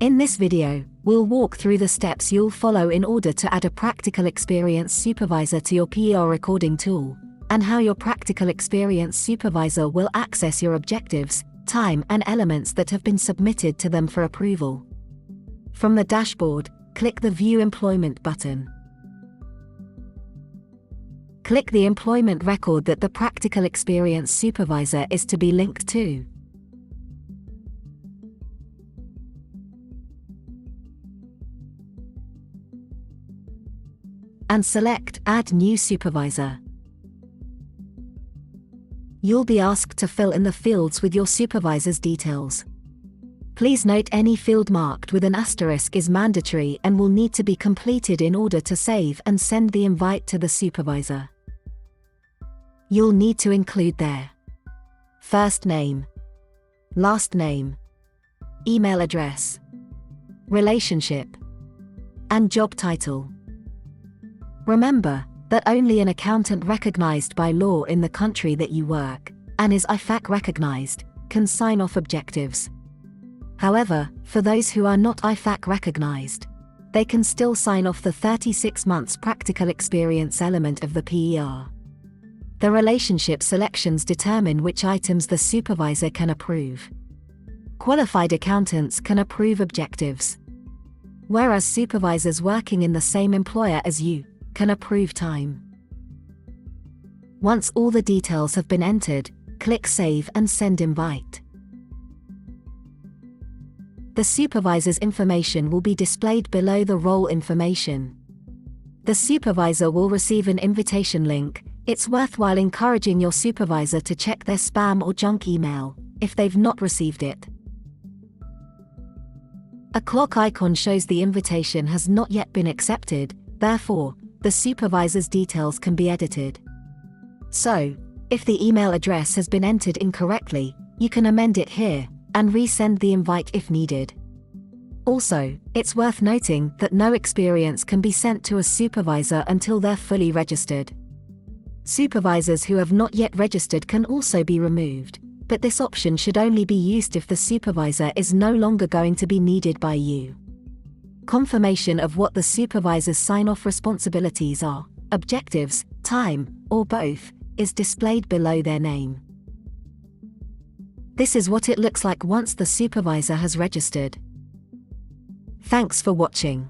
In this video, we'll walk through the steps you'll follow in order to add a practical experience supervisor to your PER recording tool, and how your practical experience supervisor will access your objectives, time and elements that have been submitted to them for approval. From the dashboard, click the View Employment button. Click the employment record that the practical experience supervisor is to be linked to. And select Add New Supervisor. You'll be asked to fill in the fields with your supervisor's details. Please note any field marked with an asterisk is mandatory and will need to be completed in order to save and send the invite to the supervisor. You'll need to include their first name, last name, email address, relationship, and job title. Remember that only an accountant recognized by law in the country that you work, and is IFAC recognized, can sign off objectives. However, for those who are not IFAC recognized, they can still sign off the 36 months practical experience element of the PER. The relationship selections determine which items the supervisor can approve. Qualified accountants can approve objectives, whereas supervisors working in the same employer as you can approve time. Once all the details have been entered, click Save and Send Invite. The supervisor's information will be displayed below the role information. The supervisor will receive an invitation link. It's worthwhile encouraging your supervisor to check their spam or junk email if they've not received it. A clock icon shows the invitation has not yet been accepted, therefore, the supervisor's details can be edited. So, if the email address has been entered incorrectly, you can amend it here, and resend the invite if needed. Also, it's worth noting that no experience can be sent to a supervisor until they're fully registered. Supervisors who have not yet registered can also be removed, but this option should only be used if the supervisor is no longer going to be needed by you. Confirmation of what the supervisor's sign-off responsibilities are, objectives, time, or both, is displayed below their name. This is what it looks like once the supervisor has registered. Thanks for watching.